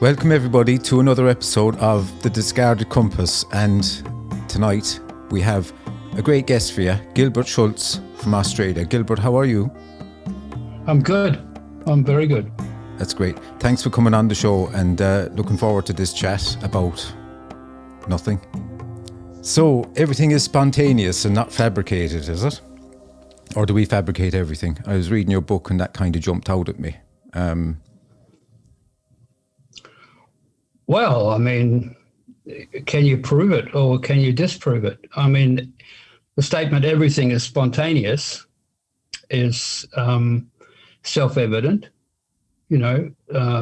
Welcome everybody to another episode of The Discarded Compass, and tonight we have a great guest for you, Gilbert Schultz from Australia. Gilbert, how are you? I'm good. I'm very good. That's great. Thanks for coming on the show, and looking forward to this chat about nothing. So everything is spontaneous and not fabricated, is it? Or do we fabricate everything? I was reading your book and that kind of jumped out at me. Well, I mean, can you prove it or can you disprove it? I mean, the statement everything is spontaneous is self-evident. You know,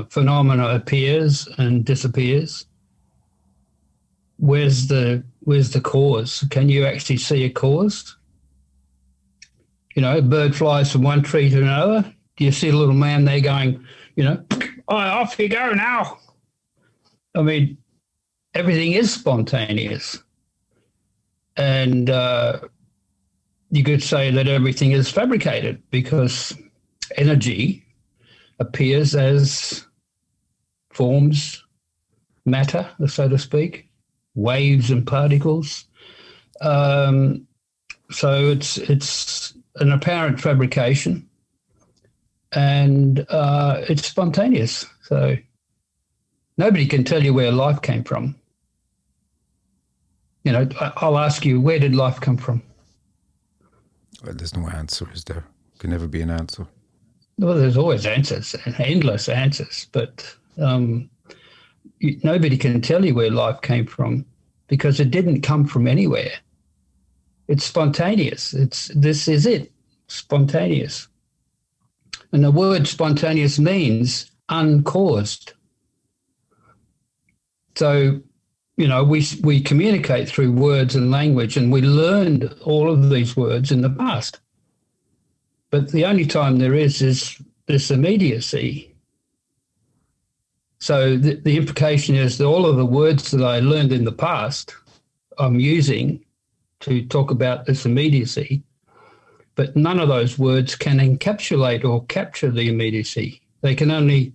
phenomena appears and disappears. Where's the cause? Can you actually see a cause? You know, a bird flies from one tree to another. Do you see a little man there going, you know, oh, off you go now? I mean, everything is spontaneous. And you could say that everything is fabricated because energy appears as forms, matter, so to speak, waves and particles. So it's an apparent fabrication, and it's spontaneous. So nobody can tell you where life came from. You know, I'll ask you, where did life come from? Well, there's no answer, is there? Can never be an answer. Well, there's always answers, endless answers, but nobody can tell you where life came from because it didn't come from anywhere. It's spontaneous. This is it, spontaneous. And the word spontaneous means uncaused. So, you know, we communicate through words and language, and we learned all of these words in the past. But the only time there is this immediacy. So the implication is that all of the words that I learned in the past, I'm using to talk about this immediacy, but none of those words can encapsulate or capture the immediacy. They can only,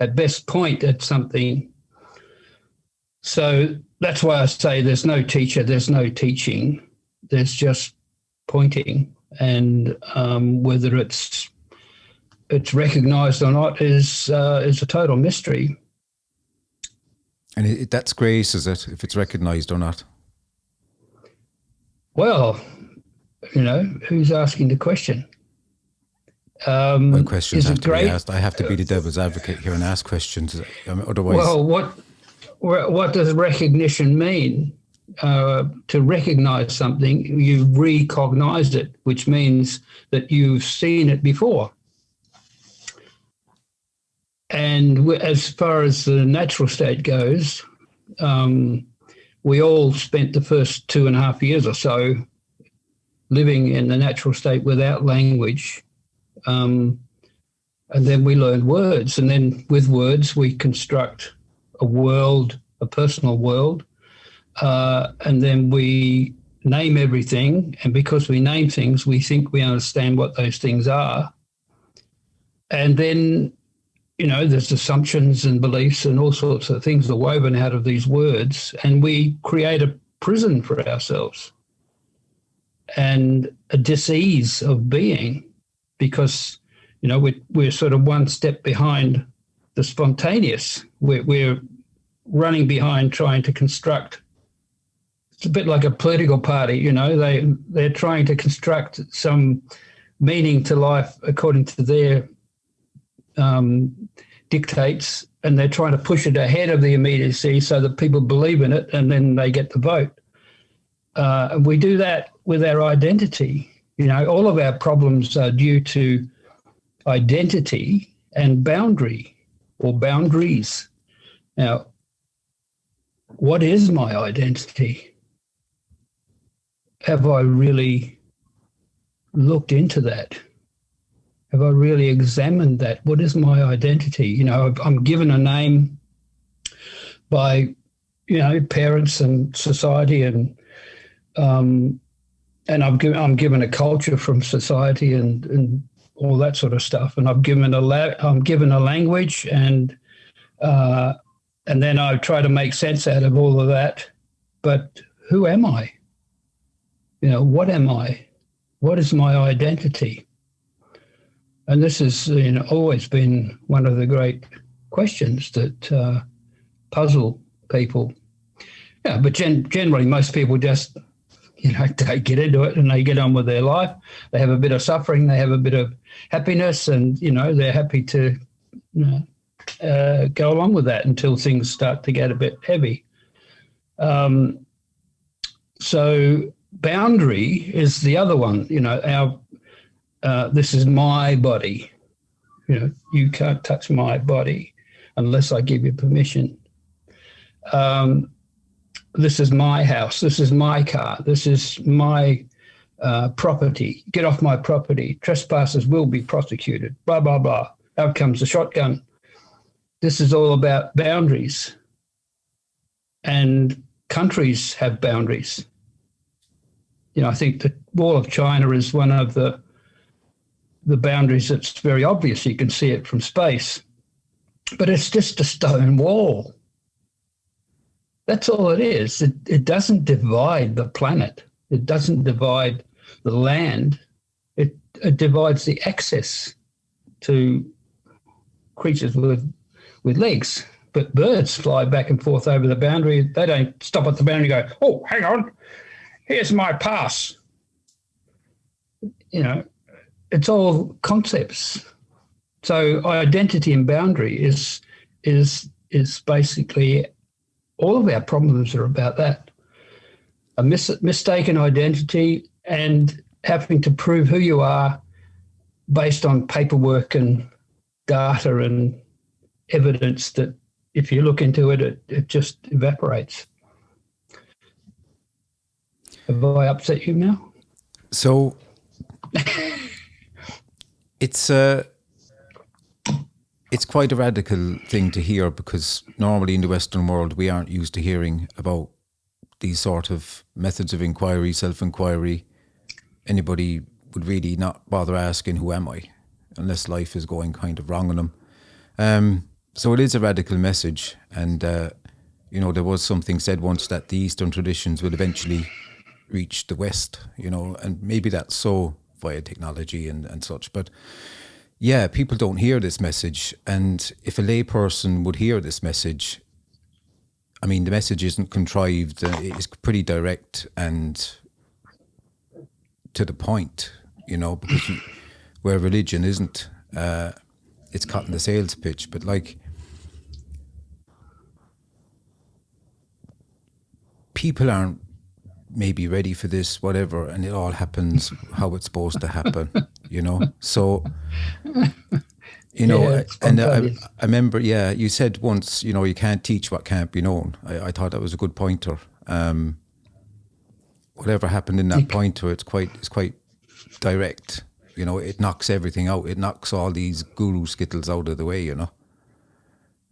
at best, point at something. So that's why I say there's no teacher, there's no teaching, there's just pointing. And whether it's recognised or not is a total mystery. And that's grace, is it, if it's recognised or not? Well, you know, who's asking the question? Well, questions have to be asked. I have to be the devil's advocate here and ask questions. Otherwise, well, what does recognition mean? To recognize something, you recognize it, which means that you've seen it before. And as far as the natural state goes, we all spent the first 2.5 years or so living in the natural state without language. And then we learned words. And then with words, we construct a world, a personal world. And then we name everything. And because we name things, we think we understand what those things are. And then, you know, there's assumptions and beliefs and all sorts of things are woven out of these words. And we create a prison for ourselves and a dis-ease of being because, you know, we're sort of one step behind the spontaneous. We're running behind trying to construct. It's a bit like a political party, you know, they're trying to construct some meaning to life according to their dictates, and they're trying to push it ahead of the immediacy so that people believe in it and then they get the vote. And we do that with our identity. You know, all of our problems are due to identity and boundary or boundaries. Now, what is my identity? Have I really looked into that? Have I really examined that? What is my identity? You know, I'm given a name by, you know, parents and society, and I'm given a culture from society and all that sort of stuff. And I'm given a language, and And then I try to make sense out of all of that. But who am I? What am I? What is my identity? And this has always been one of the great questions that puzzle people. Yeah, but generally, most people just, they get into it and they get on with their life. They have a bit of suffering, they have a bit of happiness, and they're happy to go along with that until things start to get a bit heavy. So boundary is the other one. This is my body. You can't touch my body unless I give you permission. This is my house. This is my car. This is my property. Get off my property. Trespassers will be prosecuted. Blah, blah, blah. Out comes the shotgun. This is all about boundaries. And countries have boundaries. I think the Wall of China is one of the boundaries that's very obvious. You can see it from space. But it's just a stone wall. That's all it is. It doesn't divide the planet. It doesn't divide the land. It divides the access to creatures with legs. But birds fly back and forth over the boundary. They don't stop at the boundary and go, oh, hang on, here's my pass. It's all concepts. So identity and boundary is basically all of our problems are about that. A mistaken identity and having to prove who you are based on paperwork and data and evidence that if you look into it, it just evaporates. Have I upset you now? So it's quite a radical thing to hear, because normally in the Western world we aren't used to hearing about these sort of methods of inquiry, self-inquiry. Anybody would really not bother asking, who am I? Unless life is going kind of wrong on them. So it is a radical message. And, there was something said once that the Eastern traditions will eventually reach the West, and maybe that's so via technology and such. But yeah, people don't hear this message. And if a layperson would hear this message, I mean, the message isn't contrived. It's pretty direct and to the point, because where religion isn't, it's cutting the sales pitch. But people aren't maybe ready for this, whatever, and it all happens how it's supposed to happen, So, and I remember, you said once, you can't teach what can't be known. I thought that was a good pointer. Whatever happened in that pointer, it's quite direct. It knocks everything out. It knocks all these guru skittles out of the way.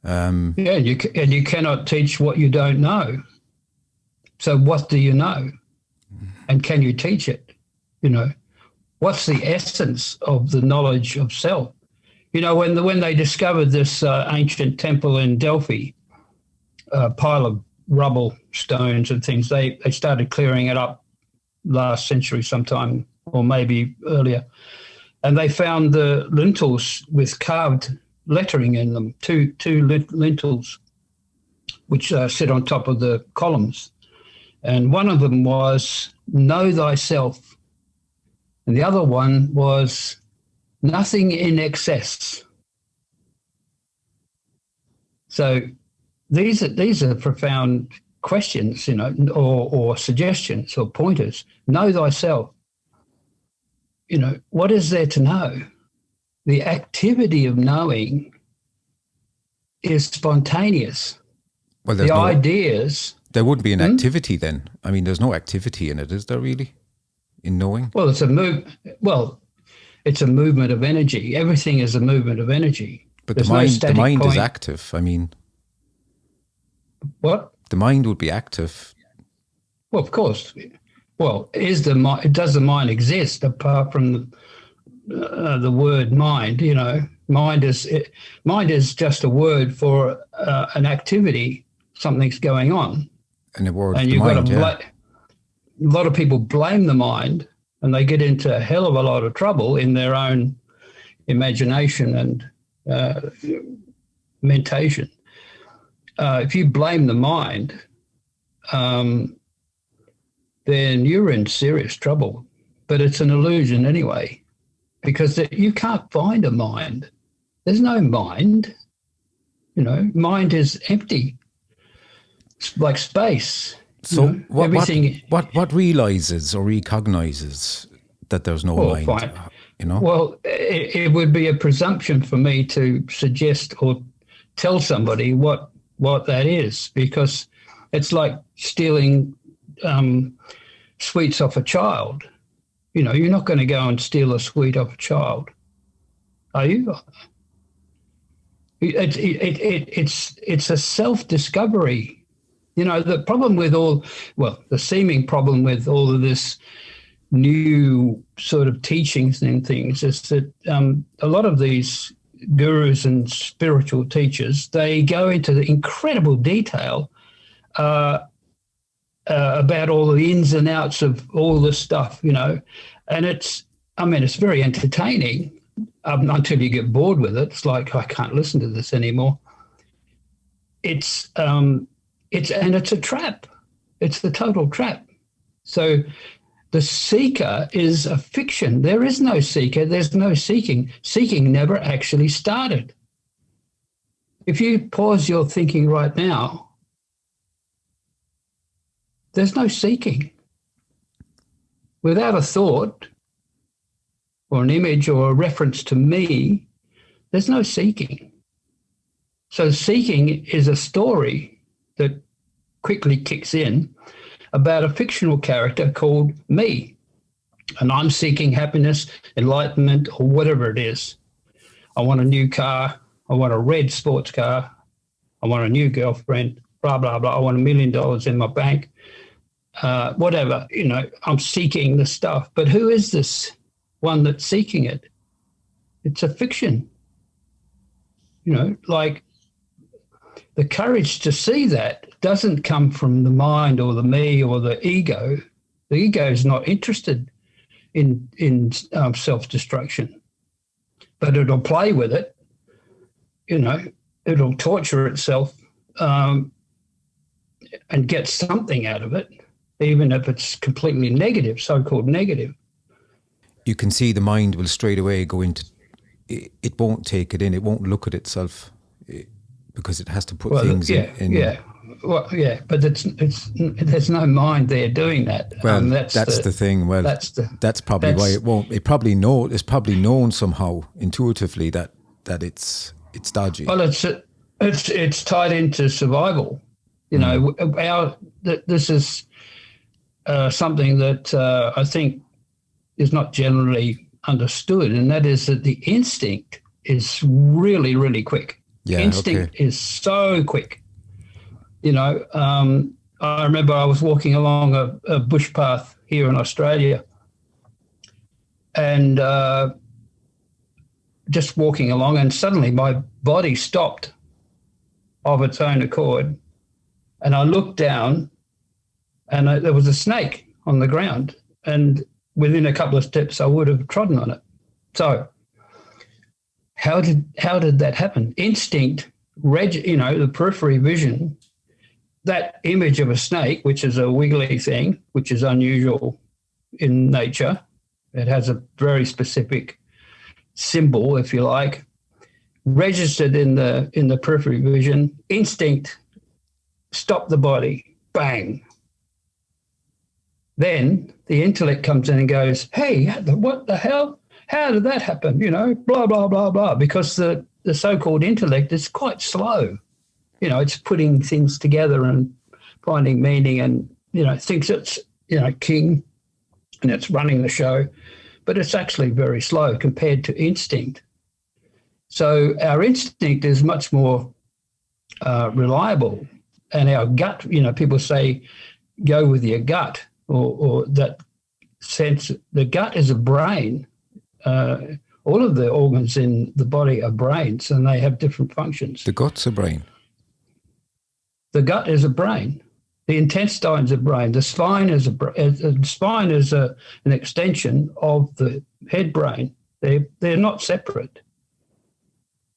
And you cannot teach what you don't know. So what do you know? And can you teach it? What's the essence of the knowledge of self? When they discovered this ancient temple in Delphi, a pile of rubble, stones and things, they started clearing it up last century sometime, or maybe earlier. And they found the lintels with carved lettering in them, two lintels, which sit on top of the columns. And one of them was, know thyself. And the other one was, nothing in excess. So these are profound questions, or suggestions or pointers. Know thyself. What is there to know? The activity of knowing is spontaneous. Well, the ideas. There wouldn't be an activity then. I mean, there's no activity in it, is there really? In knowing? Well, it's a movement of energy. Everything is a movement of energy. But the mind is active. I mean, what? The mind would be active. Well, of course. Well, does the mind exist apart from the word mind? Mind is just a word for an activity. Something's going on, And the word, and the you've mind, got to. A lot of people blame the mind, and they get into a hell of a lot of trouble in their own imagination and mentation. If you blame the mind, then you're in serious trouble. But it's an illusion anyway, because you can't find a mind. There's no mind. Mind is empty. It's like space. So everything. What realizes or recognizes that there's no mind? Fine. Well, it would be a presumption for me to suggest or tell somebody what that is, because it's like stealing sweets off a child. You're not going to go and steal a sweet off a child, are you? It's a self-discovery. The problem with the seeming problem with all of this new sort of teachings and things is that a lot of these gurus and spiritual teachers, they go into the incredible detail about all the ins and outs of all this stuff, and it's very entertaining until you get bored with it. It's like, I can't listen to this anymore. It's a trap. It's the total trap. So the seeker is a fiction. There is no seeker. There's no seeking. Seeking never actually started. If you pause your thinking right now, there's no seeking. Without a thought or an image or a reference to me, there's no seeking. So seeking is a story that quickly kicks in about a fictional character called me. And I'm seeking happiness, enlightenment, or whatever it is. I want a new car. I want a red sports car. I want a new girlfriend, blah, blah, blah. I want $1 million in my bank. Whatever, I'm seeking the stuff. But who is this one that's seeking it? It's a fiction. Like the courage to see that doesn't come from the mind or the me or the ego. The ego is not interested in self-destruction, but it'll play with it. It'll torture itself and get something out of it, even if it's completely negative, so-called negative. You can see the mind will straight away go into, it won't take it in, it won't look at itself because it has to put things in. Yeah. Well, yeah, but there's no mind there doing that. Well, that's the thing. Well, that's probably why it won't. It's probably known somehow intuitively that it's dodgy. Well, it's tied into survival. This is something that I think is not generally understood, and that is that the instinct is really, really quick. Yeah, instinct is so quick. I remember I was walking along a bush path here in Australia, and just walking along, and suddenly my body stopped of its own accord, and I looked down, and there was a snake on the ground, and within a couple of steps I would have trodden on it. So how did that happen? Instinct, the periphery vision, that image of a snake, which is a wiggly thing, which is unusual in nature. It has a very specific symbol, if you like, registered in the periphery vision. Instinct stopped the body, bang. Then the intellect comes in and goes, hey, what the hell? How did that happen? Blah, blah, blah, blah, because the so-called intellect is quite slow. It's putting things together and finding meaning and, thinks it's, king and it's running the show, but it's actually very slow compared to instinct. So our instinct is much more reliable, and our gut, people say, go with your gut or that sense. The gut is a brain all of the organs in the body are brains, and they have different functions. The gut's a brain. The gut is a brain. The intestines are brain. The spine is an extension of the head brain. They're not separate.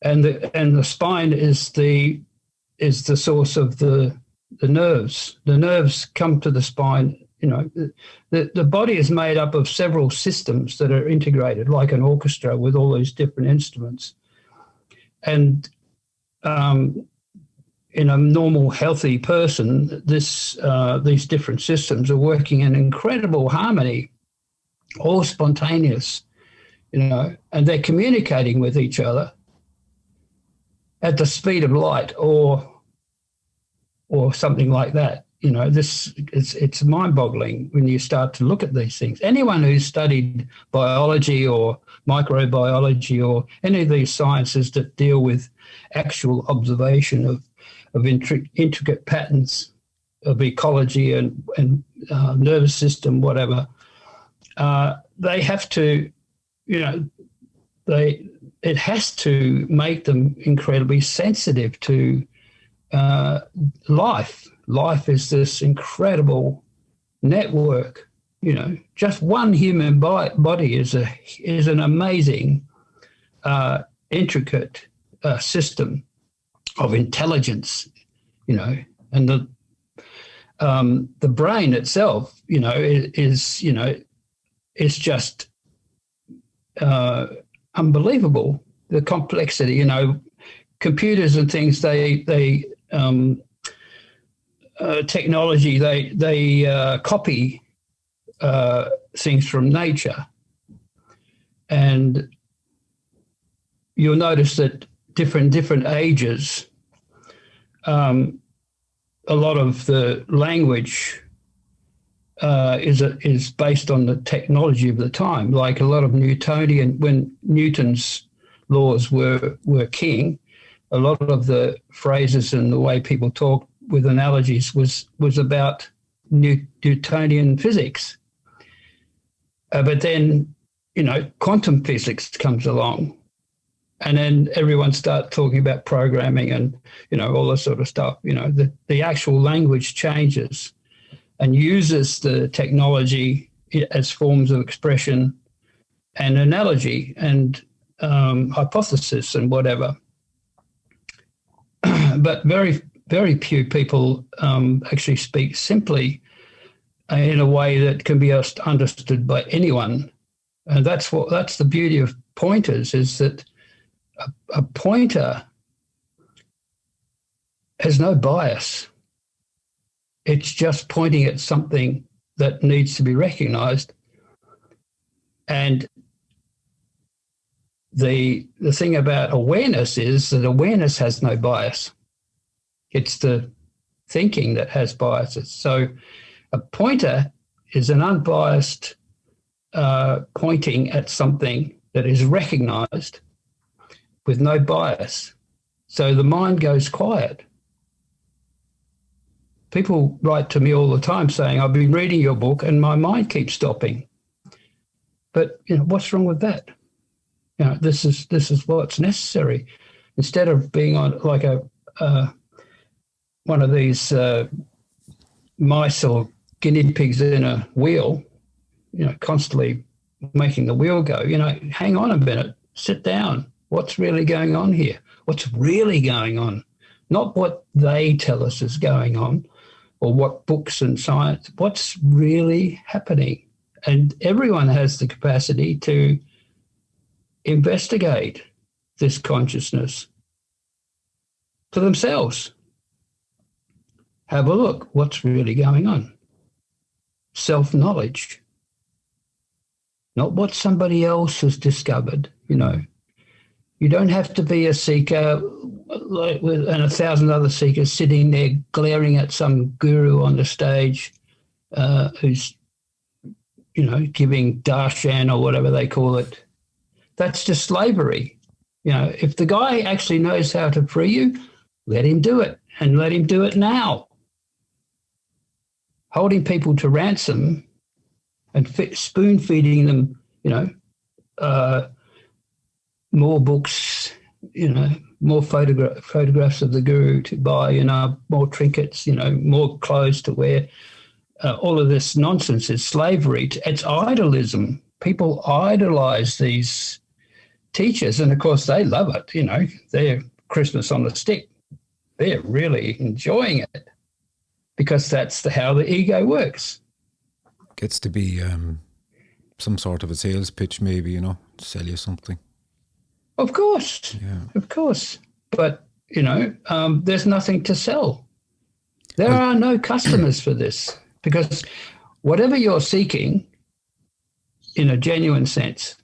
And the spine is the source of the nerves. The nerves come to the spine. You know, the body is made up of several systems that are integrated, like an orchestra with all these different instruments. And in a normal, healthy person, these different systems are working in incredible harmony, all spontaneous, you know, and they're communicating with each other at the speed of light or something like that. You know, it's mind-boggling when you start to look at these things. Anyone who's studied biology or microbiology or any of these sciences that deal with actual observation of intricate patterns of ecology and nervous system, whatever, they have to, you know, it has to make them incredibly sensitive to life. Life is this incredible network. You know, just one human body is an amazing, intricate system of intelligence. You know, and the brain itself, you know, is just unbelievable. The complexity. You know, computers and things. Technology, they copy things from nature, and you'll notice that different ages, a lot of the language is based on the technology of the time. Like a lot of Newtonian, when Newton's laws were king, a lot of the phrases and the way people talk with analogies was about Newtonian physics. But then, you know, quantum physics comes along, and then everyone starts talking about programming and, you know, all this sort of stuff. You know, the actual language changes and uses the technology as forms of expression and analogy and hypothesis and whatever. But very few people actually speak simply in a way that can be understood by anyone. And that's the beauty of pointers, is that a pointer has no bias. It's just pointing at something that needs to be recognized. And the thing about awareness is that awareness has no bias. It's the thinking that has biases. So a pointer is an unbiased pointing at something that is recognized with no bias. So the mind goes quiet. People write to me all the time saying, I've been reading your book and my mind keeps stopping. But, you know, what's wrong with that? You know, this is what's necessary. Instead of being on like one of these mice or guinea pigs in a wheel, you know, constantly making the wheel go, you know, hang on a minute, sit down. What's really going on here? What's really going on? Not what they tell us is going on or what books and science, what's really happening. And everyone has the capacity to investigate this consciousness for themselves. Have a look, what's really going on? Self-knowledge, not what somebody else has discovered, you know. You don't have to be a seeker and 1,000 other seekers sitting there glaring at some guru on the stage who's, you know, giving darshan or whatever they call it. That's just slavery. You know, if the guy actually knows how to free you, let him do it, and let him do it now. Holding people to ransom and spoon-feeding them, you know, more books, more photographs of the guru to buy, more trinkets, more clothes to wear. All of this nonsense is slavery. It's idolism. People idolize these teachers, and of course they love it. They're Christmas on a stick. They're really enjoying it because that's how the ego works. Gets to be some sort of a sales pitch, maybe, to sell you something. Of course, Of course. But, there's nothing to sell. There are no customers for this because whatever you're seeking in a genuine sense,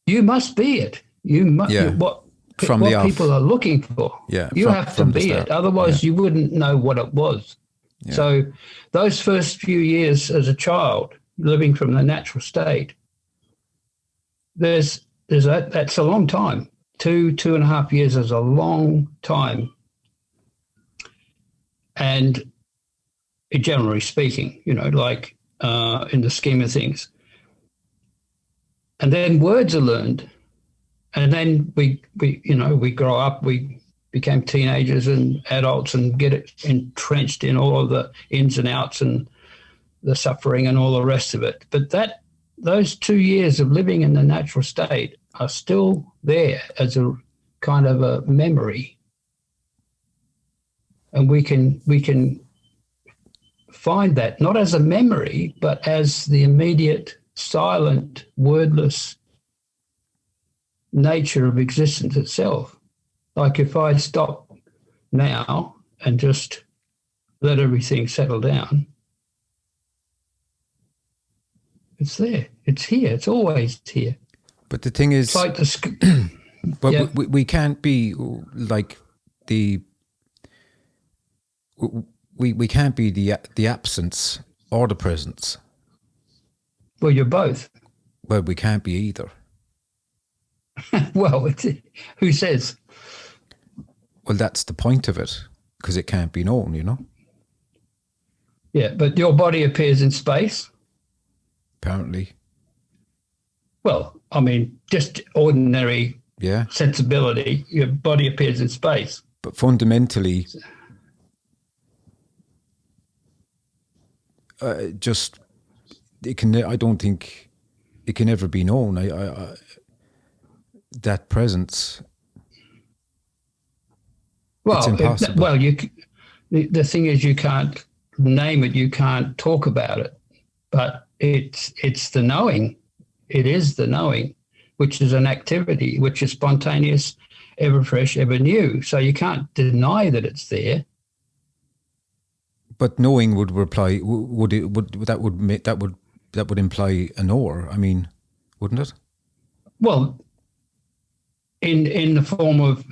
you must be it. You must, what people are looking for. Yeah, you have to be it. Otherwise, you wouldn't know what it was. Yeah. So those first few years as a child, living from the natural state, that's a long time. 2.5 years is a long time. And generally speaking, in the scheme of things. And then words are learned. And then we grow up, we became teenagers and adults and get entrenched in all of the ins and outs and the suffering and all the rest of it. But those 2 years of living in the natural state are still there as a kind of a memory. And we can find that not as a memory, but as the immediate, silent, wordless nature of existence itself. Like if I stop now and just let everything settle down, it's there. It's here. It's always here. But the thing is, it's like but we can't be like we can't be the absence or the presence. Well, you're both. Well, we can't be either. Well, who says? Well, that's the point of it, because it can't be known, Yeah, but your body appears in space. Apparently. Well, I mean, just ordinary Yeah. sensibility, your body appears in space. But fundamentally, just it can. I don't think it can ever be known. I that presence. Well, it's impossible. The thing is, you can't name it, you can't talk about it, but it's the knowing. It is the knowing, which is an activity, which is spontaneous, ever fresh, ever new. So you can't deny that it's there. But knowing would reply. That would imply a knower. I mean, wouldn't it? Well, in the form of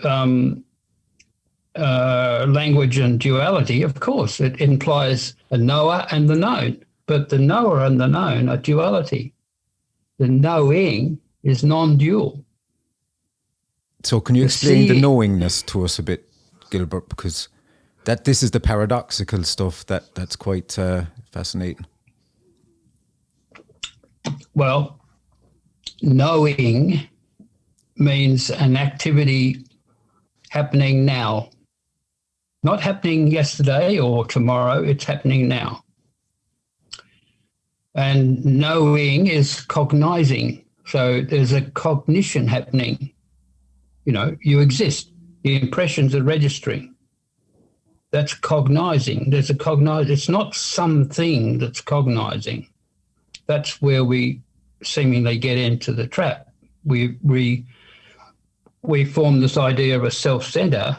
language and duality, of course, it implies a knower and the known. But the knower and the known are duality. The knowing is non-dual. So can you explain the knowingness to us a bit, Gilbert? Because this is the paradoxical stuff that's quite fascinating. Well, knowing means an activity happening now. Not happening yesterday or tomorrow, it's happening now. And knowing is cognizing. So there's a cognition happening. You exist. The impressions are registering. That's cognizing. It's not something that's cognizing. That's where we seemingly get into the trap. We form this idea of a self-center,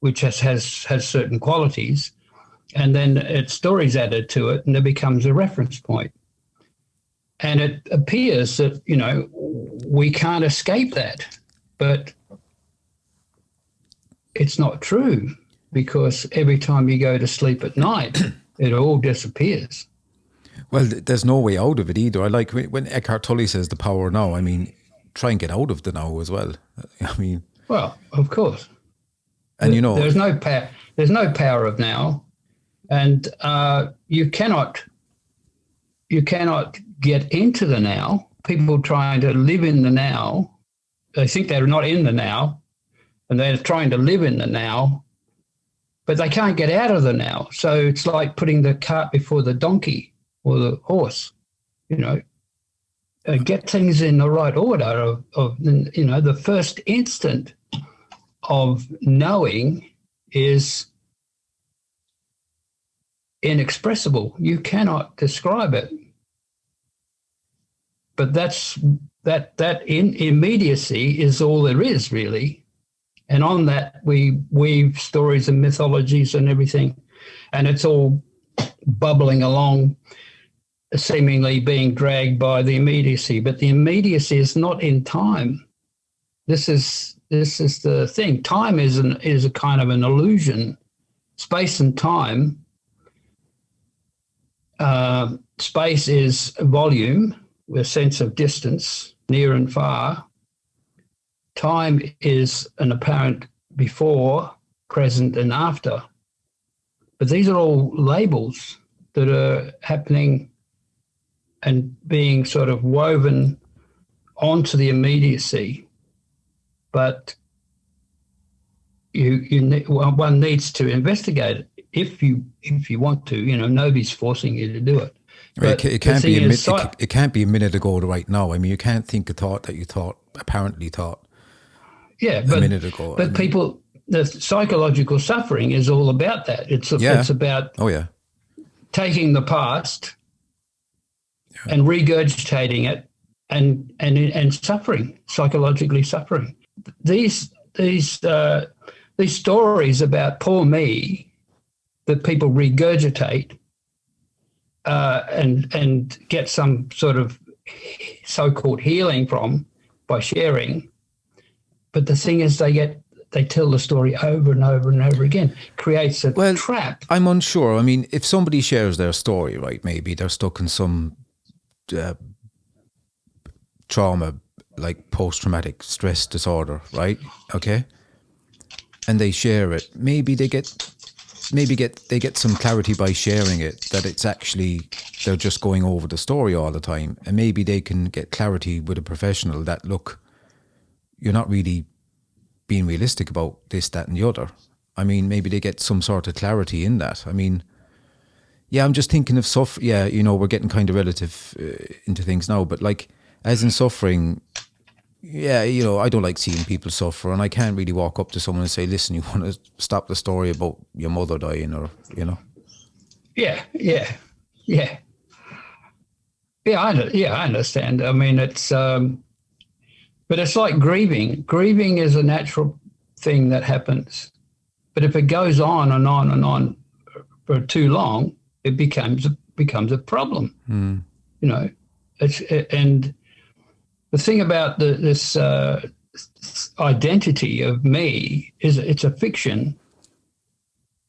which has certain qualities, and then it's stories added to it, and it becomes a reference point. And it appears that, we can't escape that, but it's not true, because every time you go to sleep at night, it all disappears. Well, there's no way out of it either. I like when Eckhart Tolle says the power now. I mean, try and get out of the now as well. I mean, well, of course, and there's no power. There's no power of now, and you cannot get into the now. People trying to live in the now They think they're not in the now, and they're trying to live in the now, but they can't get out of the now. So it's like putting the cart before the donkey or the horse, you know. Get things in the right order of you know, the first instant of knowing is inexpressible. You cannot describe it. But that in immediacy is all there is, really. And on that we weave stories and mythologies and everything, and it's all bubbling along, seemingly being dragged by the immediacy. But the immediacy is not in time. This is the thing. Time is a kind of an illusion. Space and time. Space is volume, a sense of distance, near and far. Time is an apparent before, present, and after. But these are all labels that are happening and being sort of woven onto the immediacy. But one needs to investigate it if you want to. You know, nobody's forcing you to do it. But it can't be it can't be a minute ago to right now. I mean, you can't think a thought that you apparently thought. Yeah, a minute ago. But people, the psychological suffering is all about that. It's about taking the past and regurgitating it and suffering, psychologically suffering. These stories about poor me that people regurgitate and get some sort of so-called healing from by sharing. But the thing is, they tell the story over and over and over again. Creates a trap. I'm unsure. I mean, if somebody shares their story, right, maybe they're stuck in some trauma, like post-traumatic stress disorder, right? Okay, and they share it. Maybe they get some clarity by sharing it, that it's actually they're just going over the story all the time, and maybe they can get clarity with a professional that, look, you're not really being realistic about this, that, and the other. I mean, maybe they get some sort of clarity in that. I mean, yeah, I'm just thinking of suffering. Yeah, you know, we're getting kind of relative into things now, but like, as in suffering, yeah, you know, I don't like seeing people suffer, and I can't really walk up to someone and say, listen, you want to stop the story about your mother dying, or, you know. Yeah. I understand. I mean, it's, but it's like grieving. Grieving is a natural thing that happens. But if it goes on and on and on for too long, it becomes a problem. You know, and the thing about this identity of me is it's a fiction.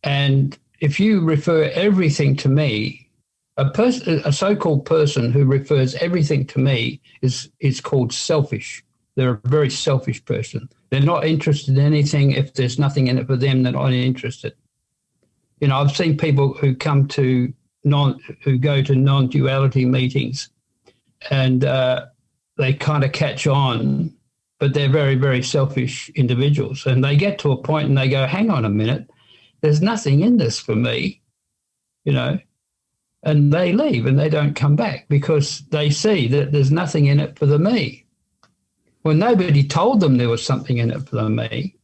And if you refer everything to me, a so-called person who refers everything to me is called selfish. They're a very selfish person. They're not interested in anything. If there's nothing in it for them, they're not interested. You know, I've seen people who go to non-duality meetings, and they kind of catch on, but they're very, very selfish individuals. And they get to a point and they go, hang on a minute, there's nothing in this for me, you know, and they leave and they don't come back because they see that there's nothing in it for the me. Well, nobody told them there was something in it for the me.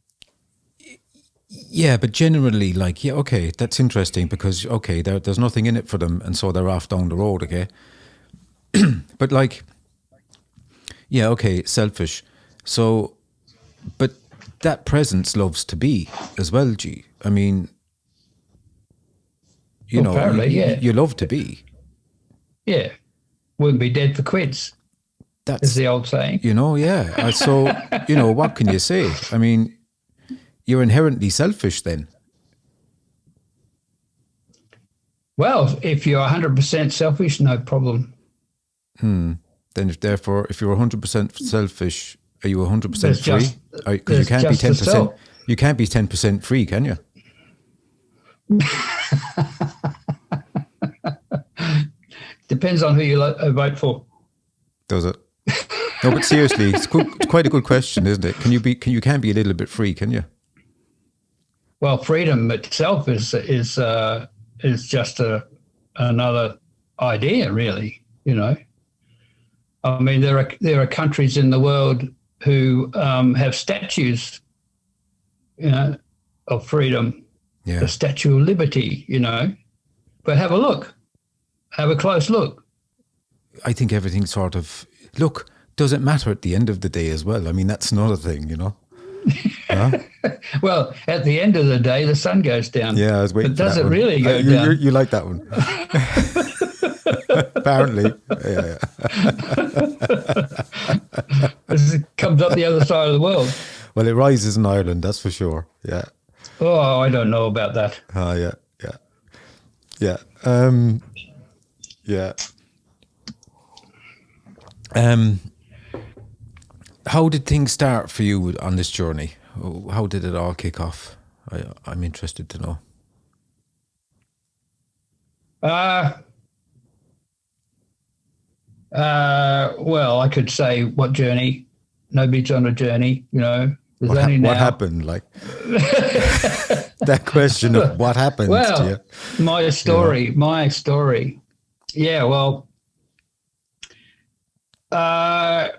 Yeah, but generally, like, yeah, okay, that's interesting because, okay, there's nothing in it for them, and so they're off down the road, okay? But like, yeah, okay, selfish. So, but that presence loves to be as well, G. I mean, you know, you love to be. Yeah, wouldn't be dead for quids. That's the old saying. You know, yeah. So, you know, what can you say? I mean, you're inherently selfish then. Well, if you're 100% selfish, no problem. Then therefore, if you're 100% selfish, are you 100% free? Because you can't be 10%. You can't be 10% free, can you? Depends on who you vote for. Does it? No, but seriously, it's quite a good question, isn't it? You can be a little bit free, can you? Well, freedom itself is just another idea, really. You know, I mean, there are countries in the world who have statues, you know, of freedom, Yeah. the Statue of Liberty, you know. But have a close look. I think everything sort of doesn't matter at the end of the day as well. I mean, that's another thing, you know. Huh? Well, at the end of the day, the sun goes down. Yeah, I was waiting. But for does that it one. really go down? You like that one? Apparently, yeah. It comes up the other side of the world. Well, it rises in Ireland, that's for sure. Yeah. Oh, I don't know about that. Oh, yeah. Yeah. Yeah. How did things start for you on this journey? How did it all kick off? I'm interested to know. Well, I could say what journey? Nobody's on a journey, you know. What happened? Like that question of what happened to you? My story. Yeah, well, had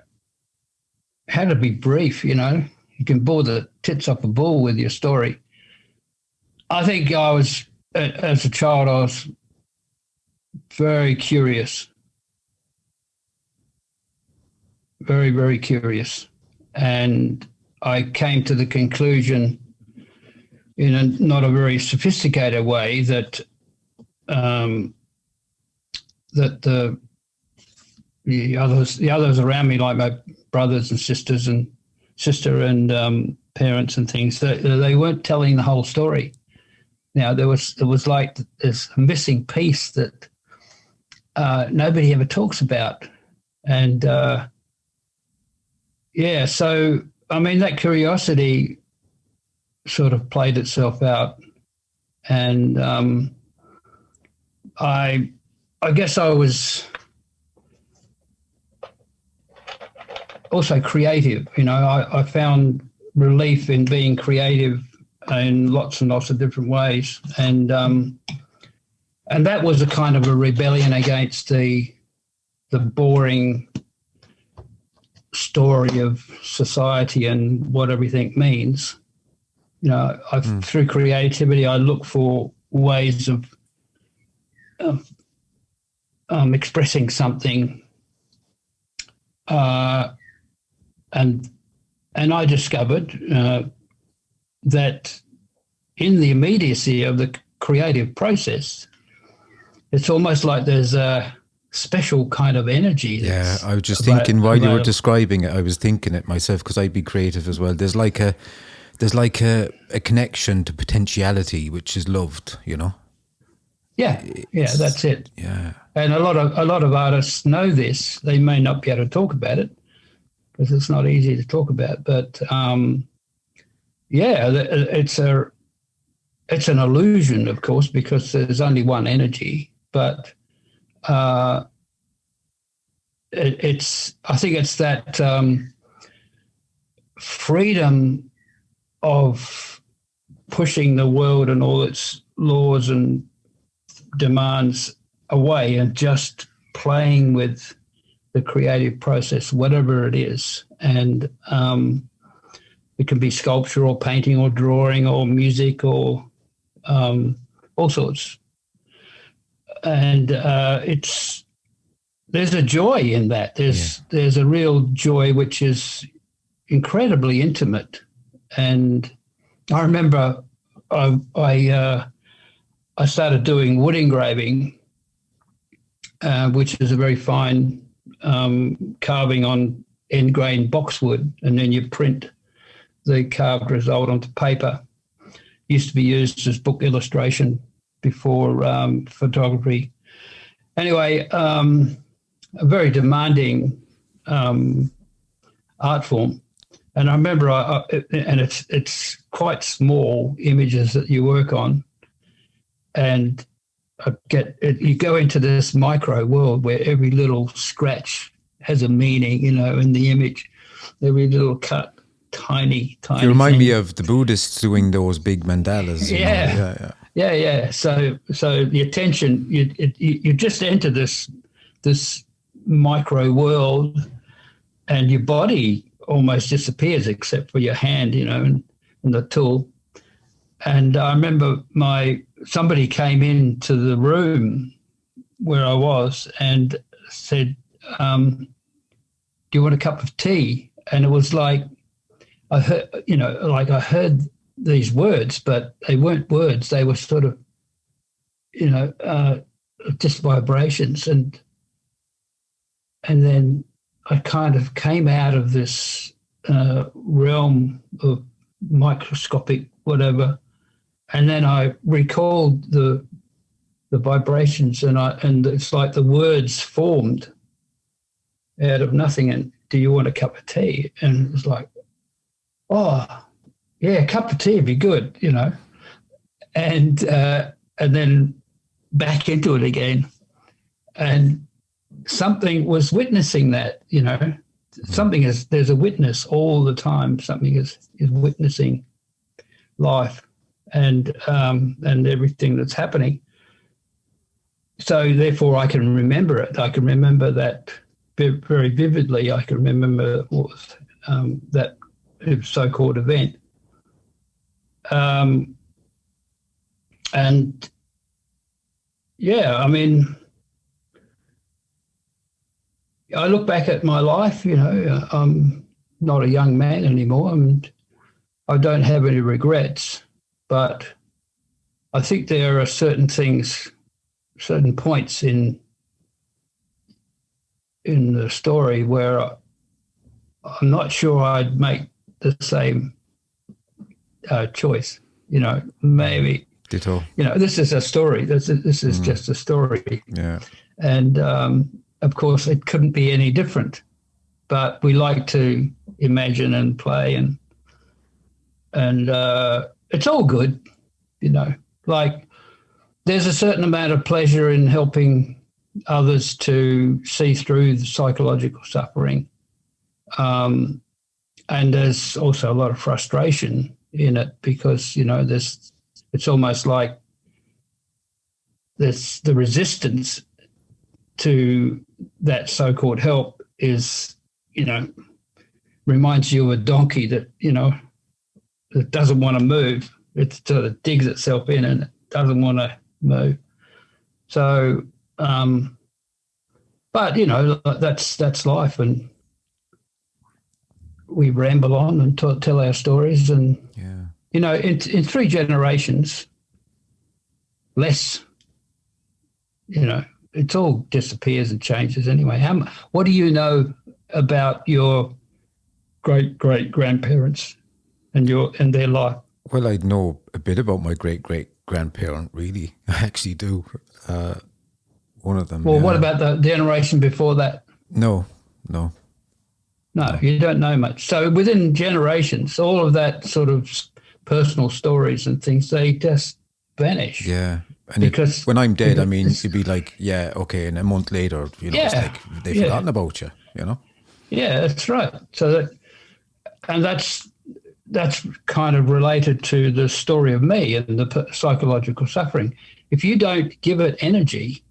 to be brief, you know. You can bore the tits off a bull with your story. I think as a child, I was very curious. Very, very curious. And I came to the conclusion in not a very sophisticated way that that the others around me, like my brothers and sisters and parents and things, they weren't telling the whole story. Now there was like this missing piece that nobody ever talks about, and so I mean that curiosity sort of played itself out, and I guess I was also creative. You know, I found relief in being creative in lots and lots of different ways, and that was a kind of a rebellion against the boring story of society and what everything means. You know, through creativity, I look for ways of expressing something, and I discovered that in the immediacy of the creative process, it's almost like there's a special kind of energy. Yeah, I was just thinking while you were describing it, I was thinking it myself, because I'd be creative as well. There's like a connection to potentiality, which is loved, you know. Yeah, that's it. Yeah, and a lot of artists know this. They may not be able to talk about it because it's not easy to talk about. But it's an illusion, of course, because there's only one energy. But I think it's that freedom of pushing the world and all its laws and demands away and just playing with the creative process, whatever it is. And it can be sculpture or painting or drawing or music or all sorts. And there's a joy in that. There's a real joy which is incredibly intimate. And I remember I started doing wood engraving, which is a very fine carving on end-grain boxwood, and then you print the carved result onto paper. Used to be used as book illustration before photography. Anyway, a very demanding art form. And I remember, and it's quite small images that you work on, and you go into this micro world where every little scratch has a meaning, in the image. Every little cut, tiny. You remind thing. me of the Buddhists doing those big mandalas. Yeah. So the attention, you just enter this micro world, and your body almost disappears except for your hand, and the tool. And I remember somebody came into the room where I was and said, "Do you want a cup of tea?" And it was like I heard these words, but they weren't words. They were sort of, just vibrations. And then I kind of came out of this realm of microscopic whatever, and then I recalled the vibrations, and it's like the words formed out of nothing. And do you want a cup of tea? And it was like, oh, yeah, a cup of tea would be good, and then back into it again. And something was witnessing that, there's a witness all the time. Something is witnessing life and everything that's happening. So therefore I can remember it. I can remember that very vividly. I can remember what was, that so-called event. And yeah, I mean, I look back at my life, I'm not a young man anymore, and I don't have any regrets, but I think there are certain points in the story where I'm not sure I'd make the same choice. Maybe. Ditto. This is a story. This is just a story. Yeah. And of course, it couldn't be any different. But we like to imagine and play, and it's all good. Like there's a certain amount of pleasure in helping others to see through the psychological suffering. And there's also a lot of frustration in it because, it's almost like there's the resistance to that so-called help is, reminds you of a donkey that, that doesn't want to move. It sort of digs itself in and it doesn't want to move. So, but, that's life, and we ramble on and tell our stories, and in 3 generations, less, it all disappears and changes anyway. What do you know about your great-great-grandparents and their life? Well, I know a bit about my great-great-grandparent, really. I actually do. One of them. Well, what about the generation before that? No, you don't know much. So within generations, all of that sort of personal stories and things, they just vanish. Yeah. And because when I'm dead, I mean, you'd be like, yeah, okay. And a month later, it's like they've forgotten about you, Yeah, that's right. So that's kind of related to the story of me and the psychological suffering. If you don't give it energy,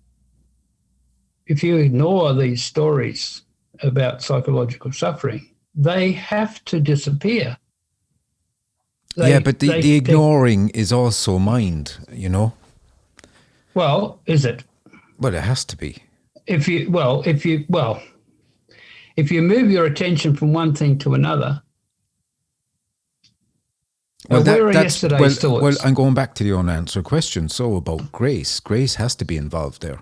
if you ignore these stories about psychological suffering, they have to disappear. But the ignoring is also mind, Well, is it? Well, it has to be. If you move your attention from one thing to another. Where are yesterday's thoughts? Well, I'm going back to the unanswered question. So about Grace. Grace has to be involved there.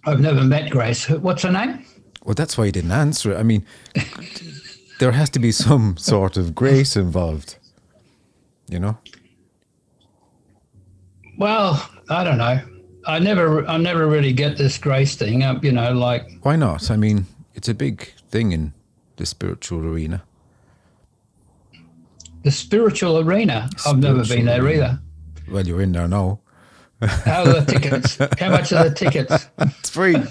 I've never met Grace. What's her name? Well, that's why I didn't answer it. I mean, there has to be some sort of grace involved, Well, I don't know. I never really get this grace thing. Like, why not? I mean, it's a big thing in the spiritual arena. The spiritual arena. I've never been there either. Well, you're in there now. How are the tickets? How much are the tickets? It's free.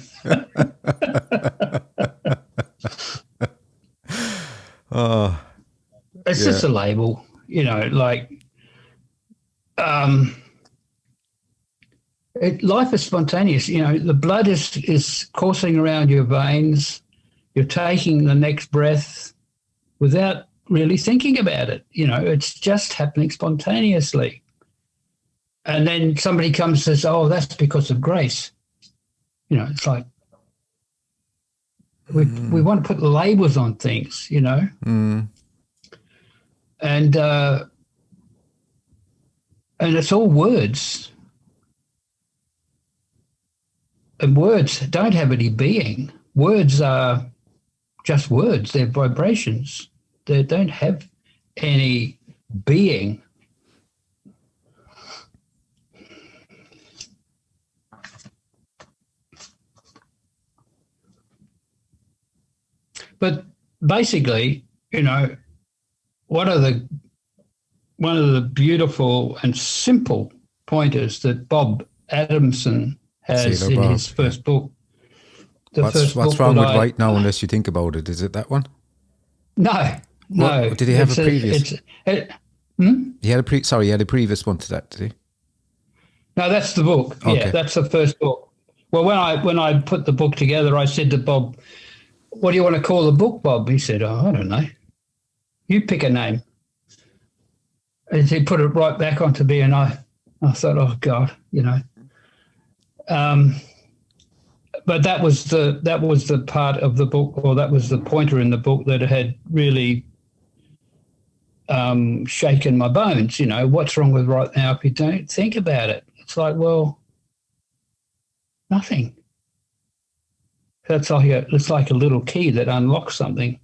Oh, It's yeah. just a label, like um, life is spontaneous. The blood is coursing around your veins. You're taking the next breath without really thinking about it. It's just happening spontaneously. And then somebody comes and says, "Oh, that's because of grace." It's like we want to put labels on things, Mm. and it's all words, and words don't have any being. Words are just words; they're vibrations. They don't have any being. But basically, one of the beautiful and simple pointers that Bob Adamson has Sailor in Bob, his first book. What's wrong with right now unless you think about it? Is it that one? No, no. Did he have a previous? He had a previous one to that, did he? No, that's the book. Okay. Yeah, that's the first book. Well, when I put the book together, I said to Bob, "What do you want to call the book, Bob?" He said, "Oh, I don't know. You pick a name." And he put it right back onto me, and I thought, "Oh God, But that was the part of the book, or that was the pointer in the book that had really shaken my bones. What's wrong with right now if you don't think about it? It's like, well, nothing. It's like a little key that unlocks something.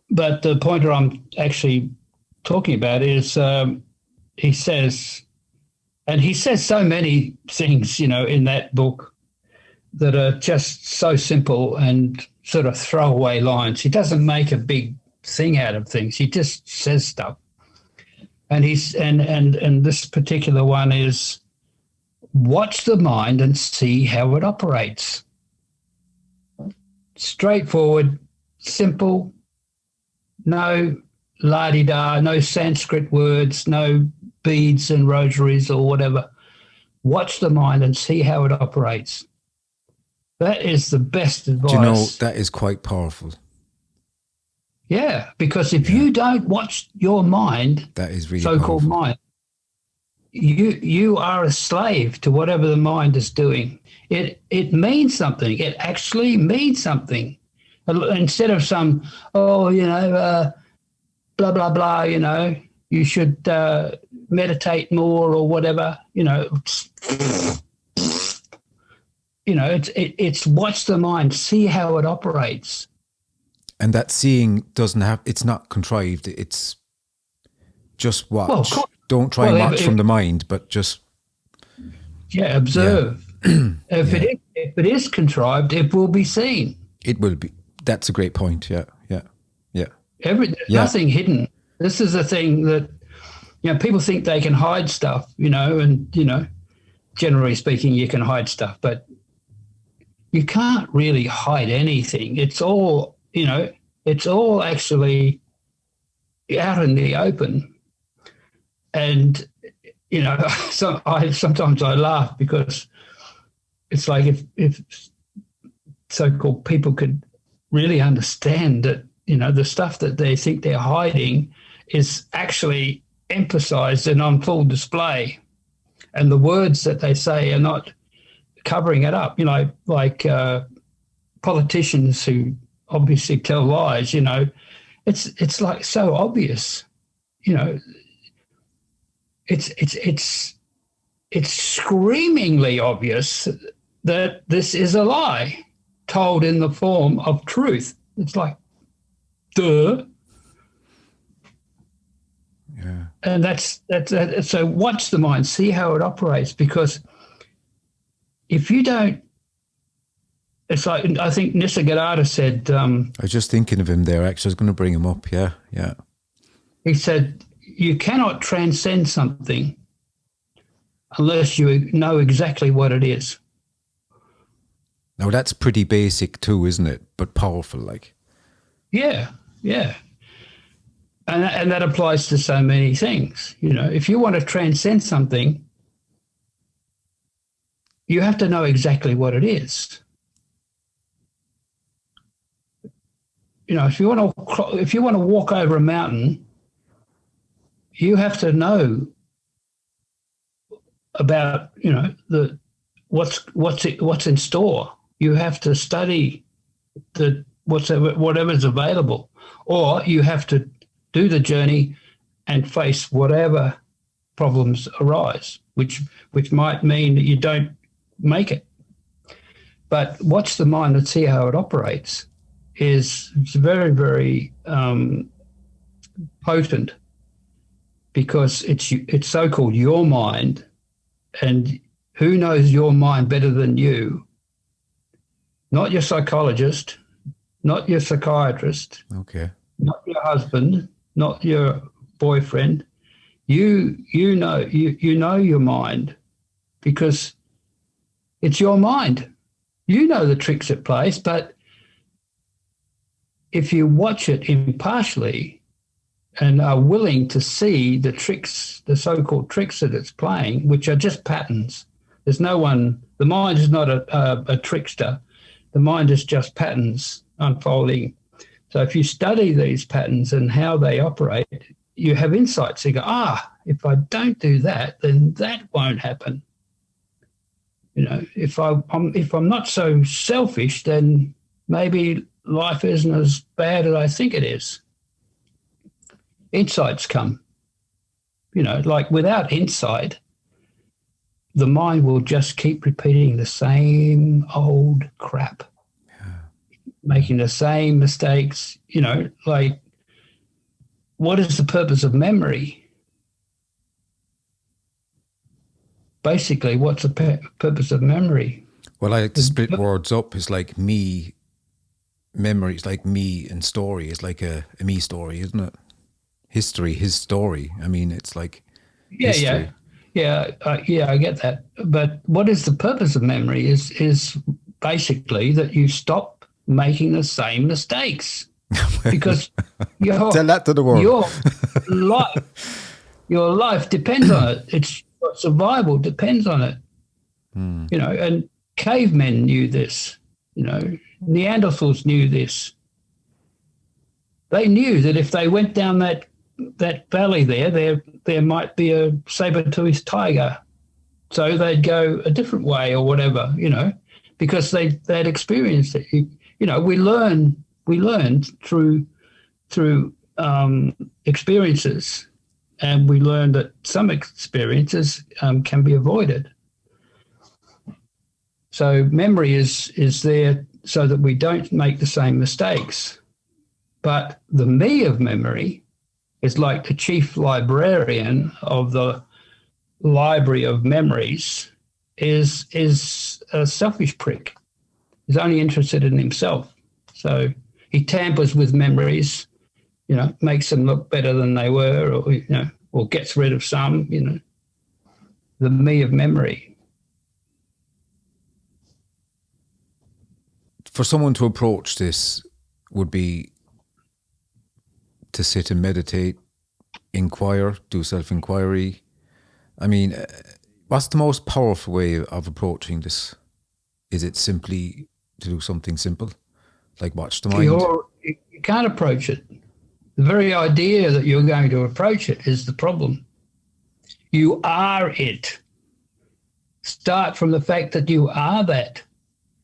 But the pointer I'm actually talking about is he says so many things, in that book that are just so simple and sort of throwaway lines. He doesn't make a big thing out of things. He just says stuff. And and this particular one is, watch the mind and see how it operates. Straightforward, simple, no la-di-da, no Sanskrit words, no beads and rosaries or whatever. Watch the mind and see how it operates. That is the best advice. Do you know, that is quite powerful. Yeah, because if you don't watch your mind, that is really so-called powerful. mind, you are a slave to whatever the mind is doing. It means something. It actually means something. Instead of some, blah, blah, blah, you should meditate more or whatever, it's watch the mind, see how it operates. And that seeing it's not contrived. It's just watch. Well, don't try and watch from the mind, but just observe. Yeah. If it is contrived, it will be seen. It will be. That's a great point. Yeah. There's nothing hidden. This is the thing that people think they can hide stuff, and generally speaking, you can hide stuff, but you can't really hide anything. It's all it's all actually out in the open. And sometimes I laugh because it's like if so-called people could really understand that the stuff that they think they're hiding is actually emphasized and on full display, and the words that they say are not covering it up. Like politicians who obviously tell lies. It's like so obvious. It's screamingly obvious that this is a lie told in the form of truth. It's like, duh. Yeah. And that's so watch the mind, see how it operates, because if you don't, it's like, I think Nisargadatta said, I was just thinking of him there. Actually, I was going to bring him up. Yeah. He said, you cannot transcend something unless you know exactly what it is. Now, that's pretty basic too, isn't it? But powerful, like. Yeah, yeah. And that applies to so many things. You know, if you want to transcend something, you have to know exactly what it is. You know, if you want to walk over a mountain, you have to know about, you know, the what's in store. You have to study whatever's available, or you have to do the journey and face whatever problems arise, which might mean that you don't make it. But watch the mind and see how it operates. It's very, very potent, because it's so-called your mind, and who knows your mind better than you? Not your psychologist, not your psychiatrist, Okay. not your husband, not your boyfriend. You know your mind, because it's your mind. You know the tricks it plays, but if you watch it impartially and are willing to see the tricks, the so-called tricks that it's playing, which are just patterns. There's no one, the mind is not a trickster. The mind is just patterns unfolding. So if you study these patterns and how they operate, you have insights. You go, if I don't do that, then that won't happen. You know, if I'm not so selfish, then maybe life isn't as bad as I think it is. Insights come. You know, like without insight, the mind will just keep repeating the same old crap, making the same mistakes. You know, like, what is the purpose of memory? Basically, what's the purpose of memory? Well, I like to split words up. It's like me, memory is like me, and story is like a me story, isn't it? History, his story. I mean, it's like history. Yeah, I get that. But what is the purpose of memory is basically that you stop making the same mistakes, because Tell that to the world. Your life depends on it. It's your survival depends on it. You know, and cavemen knew this. You know, Neanderthals knew this. They knew that if they went down that valley there might be a saber-toothed tiger. So they'd go a different way or whatever, you know, because they'd experienced it. You know, we learned through experiences, and we learned that some experiences can be avoided. So memory is there so that we don't make the same mistakes. But the me of memory is like the chief librarian of the library of memories is a selfish prick. He's only interested in himself. So he tampers with memories, you know, makes them look better than they were, or, you know, or gets rid of some, you know, the me of memory. For someone to approach this would be to sit and meditate, inquire, do self-inquiry. I mean, what's the most powerful way of approaching this? Is it simply to do something simple, like watch the mind? You can't approach it. The very idea that you're going to approach it is the problem. You are it. Start from the fact that you are that.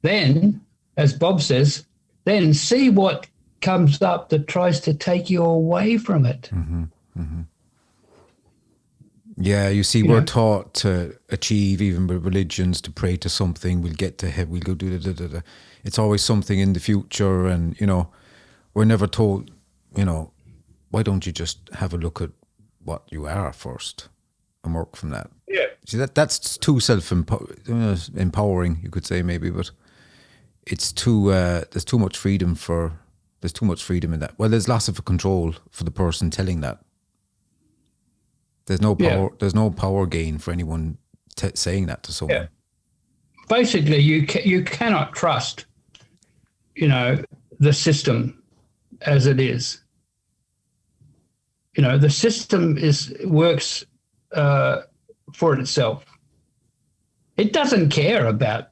Then, as Bob says, then see what comes up that tries to take you away from it. Mm-hmm, mm-hmm. Yeah, you see, we're taught to achieve, even with religions, to pray to something. We'll get to heaven. We'll go do da. It's always something in the future, and you know, we're never told. You know, why don't you just have a look at what you are first and work from that? Yeah. See, that's too empowering, you could say, maybe, but it's too. There's too much freedom in that. Well, there's lots of control for the person telling that. There's no power. Yeah. There's no power gain for anyone saying that to someone. Yeah. Basically, you cannot trust, you know, the system as it is. You know, the system works for itself. It doesn't care about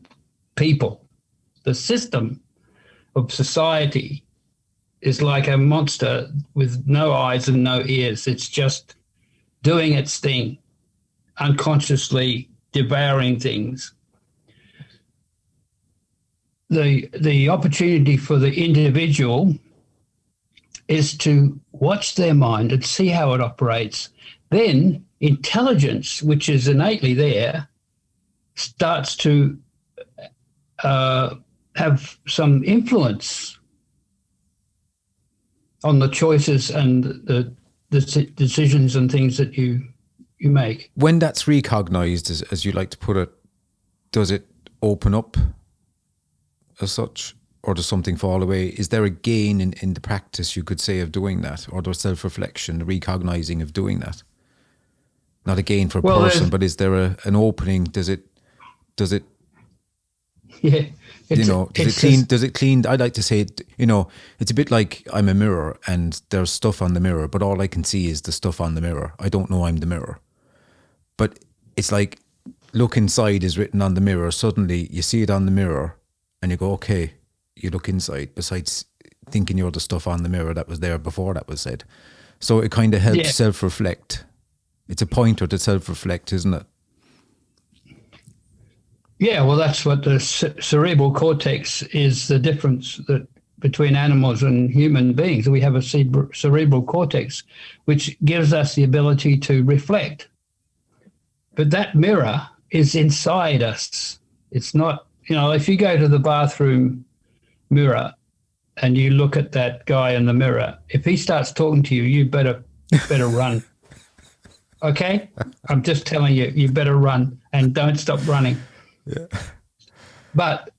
people. The system of society is like a monster with no eyes and no ears. It's just doing its thing, unconsciously devouring things. The opportunity for the individual is to watch their mind and see how it operates. Then intelligence, which is innately there, starts to have some influence on the choices and the decisions and things that you make. When that's recognized, as you like to put it, does it open up as such, or does something fall away? Is there a gain in the practice, you could say, of doing that, or the self-reflection, the recognizing of doing that? Not a gain for a person, but is there an opening? Does it yeah, does it clean? I like to say, it's a bit like I'm a mirror and there's stuff on the mirror, but all I can see is the stuff on the mirror. I don't know I'm the mirror. But it's like, look inside is written on the mirror. Suddenly you see it on the mirror and you go, okay, you look inside, besides thinking you're the stuff on the mirror that was there before that was said. So it kind of helps self-reflect. It's a pointer to self-reflect, isn't it? Yeah, well, that's what the cerebral cortex is, the difference between animals and human beings. We have a cerebral cortex, which gives us the ability to reflect. But that mirror is inside us. It's not, if you go to the bathroom mirror and you look at that guy in the mirror, if he starts talking to you, you better run. Okay? I'm just telling you, you better run and don't stop running. Yeah. But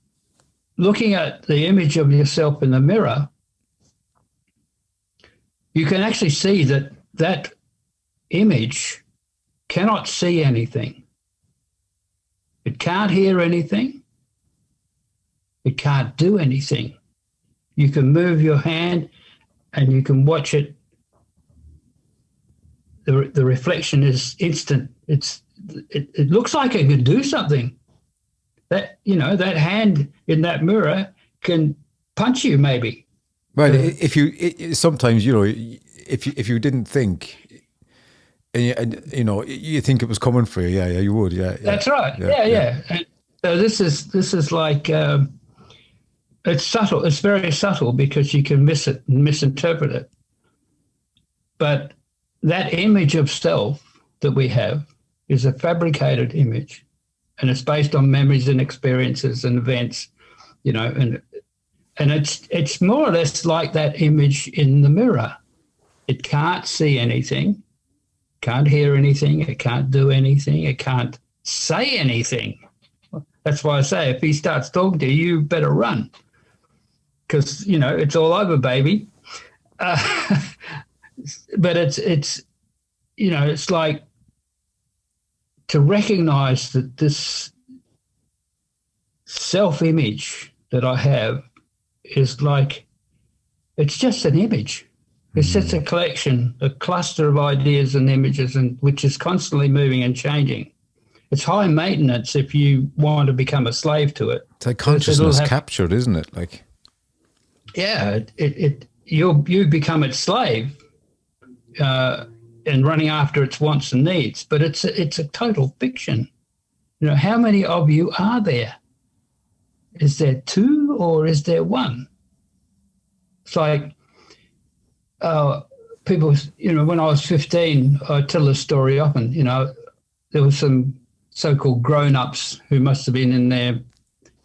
looking at the image of yourself in the mirror, you can actually see that image cannot see anything. It can't hear anything. It can't do anything. You can move your hand and you can watch it. The reflection is instant. It looks like it can do something. That hand in that mirror can punch you, maybe. Right. If you sometimes if you didn't think, and you think it was coming for you, yeah, you would, yeah. That's right. Yeah. And so this is like it's subtle. It's very subtle because you can miss it and misinterpret it. But that image of self that we have is a fabricated image. And it's based on memories and experiences and events, and it's more or less like that image in the mirror. It can't see anything, can't hear anything, it can't do anything, it can't say anything. That's why I say if he starts talking to you, you better run, because it's all over, baby. But it's like, to recognize that this self-image that I have is like, it's just an image. It's just a collection, a cluster of ideas and images, and which is constantly moving and changing. It's high maintenance if you want to become a slave to it. It's like consciousness captured, isn't it? Like, yeah, you become its slave. And running after its wants and needs, but it's a total fiction. How many of you are there? Is there two or is there one? It's like people, when I was 15, I tell this story often, there were some so-called grown-ups who must have been in their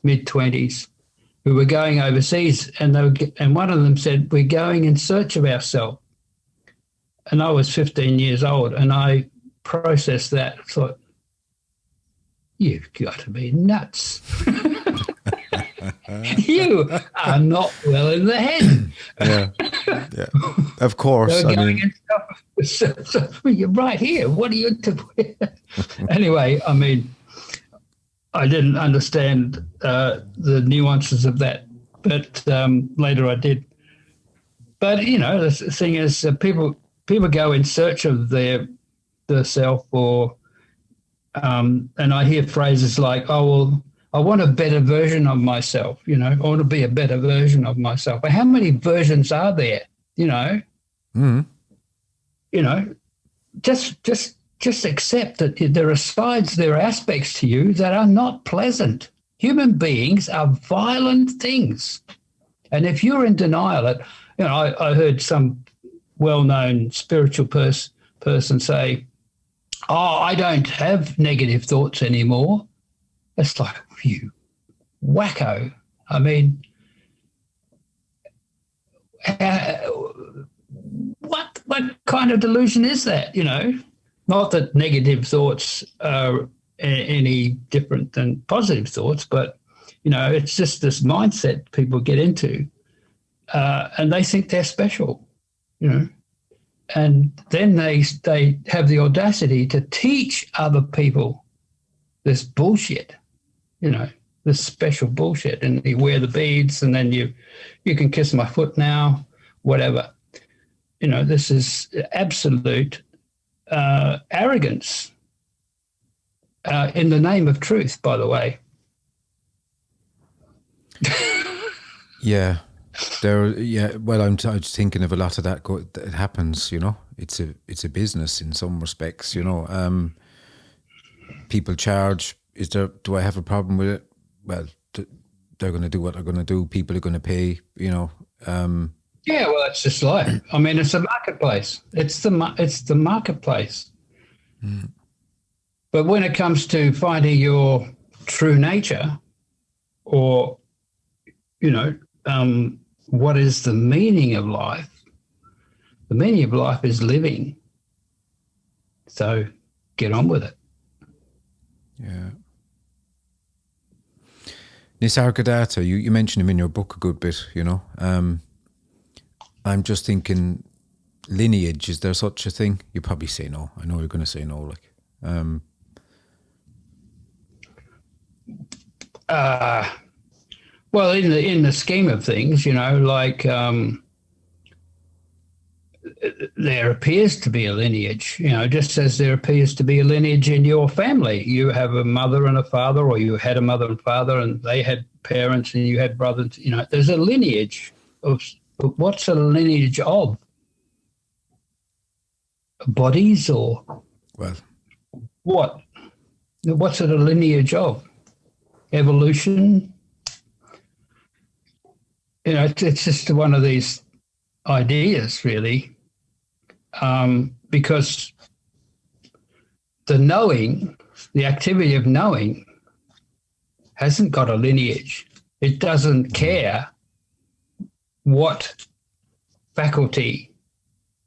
mid-20s who were going overseas, and one of them said, we're going in search of ourselves. And I was 15 years old, and I processed that. Thought, you've got to be nuts. You are not well in the head. Yeah. Of course. You're right here. What are you doing? Anyway, I didn't understand the nuances of that, but later I did. But the thing is, people go in search of their self, or and I hear phrases like, "Oh, well, I want a better version of myself." I want to be a better version of myself. But how many versions are there? Mm. Just accept that there are aspects to you that are not pleasant. Human beings are violent things, and if you're in denial, I heard some well-known spiritual person say, "Oh, I don't have negative thoughts anymore." It's like, you wacko. I mean, what kind of delusion is that? Not that negative thoughts are any different than positive thoughts, but it's just this mindset people get into, and they think they're special. And then they have the audacity to teach other people this bullshit, this special bullshit. And you wear the beads, and then you can kiss my foot now, whatever. This is absolute arrogance in the name of truth, by the way. Yeah. Well, I'm just thinking of a lot of that. That happens, It's a business in some respects, People charge. Do I have a problem with it? Well, they're going to do what they're going to do. People are going to pay, Yeah, well, it's just life. I mean, it's a marketplace. It's the marketplace. Mm. But when it comes to finding your true nature, or what is the meaning of life? The meaning of life is living. So get on with it. Yeah. Nisargadatta, you mentioned him in your book a good bit, I'm just thinking, lineage, is there such a thing? You probably say no. I know you're going to say no, Well, in the scheme of things, there appears to be a lineage, just as there appears to be a lineage in your family. You have a mother and a father, or you had a mother and father, and they had parents, and you had brothers. There's a lineage of. What's a lineage of? Bodies, or well, what? What's it a lineage of? Evolution? It's just one of these ideas, really, because the knowing, the activity of knowing, hasn't got a lineage. It doesn't care what faculty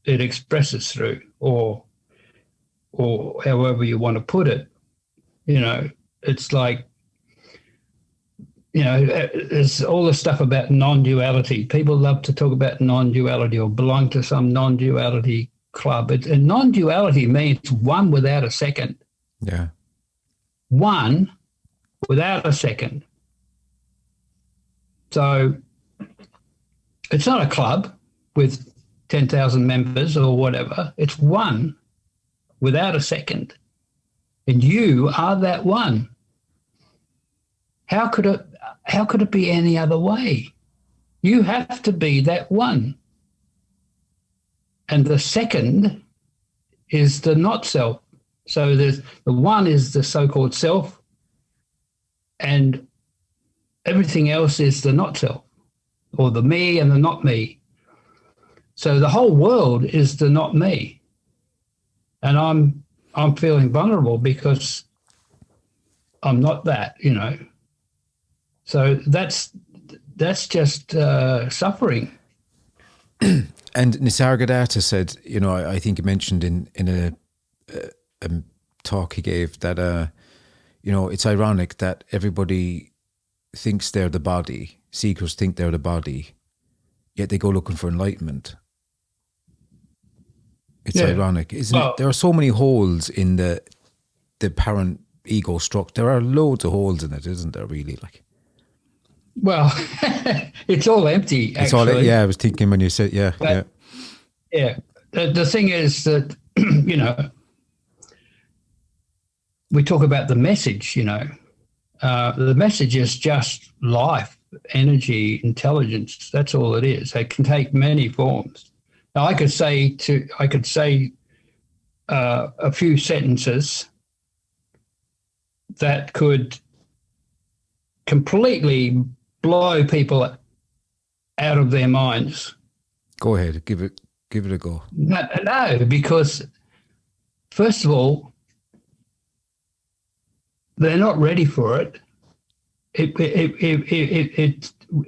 it expresses through, or however you want to put it. It's like, there's all the stuff about non-duality. People love to talk about non-duality or belong to some non-duality club. And non-duality means one without a second. Yeah. One without a second. So it's not a club with 10,000 members or whatever. It's one without a second. And you are that one. How could it be any other way? You have to be that one. And the second is the not self. So the one is the so-called self, and everything else is the not self, or the me and the not me. So the whole world is the not me. And I'm feeling vulnerable because I'm not that, So that's just suffering. And Nisargadatta said, I think he mentioned in a talk he gave that, it's ironic that everybody thinks they're the body, seekers think they're the body, yet they go looking for enlightenment. It's ironic, isn't it? There are so many holes in the apparent ego structure. There are loads of holes in it, isn't there, really? Well, it's all empty, It's all, actually. yeah, I was thinking when you said, yeah, But, yeah. The thing is that, we talk about the message, the message is just life, energy, intelligence. That's all it is. It can take many forms. Now, I could say a few sentences that could completely blow people out of their minds. Go ahead, give it a go. No, because first of all, they're not ready for it.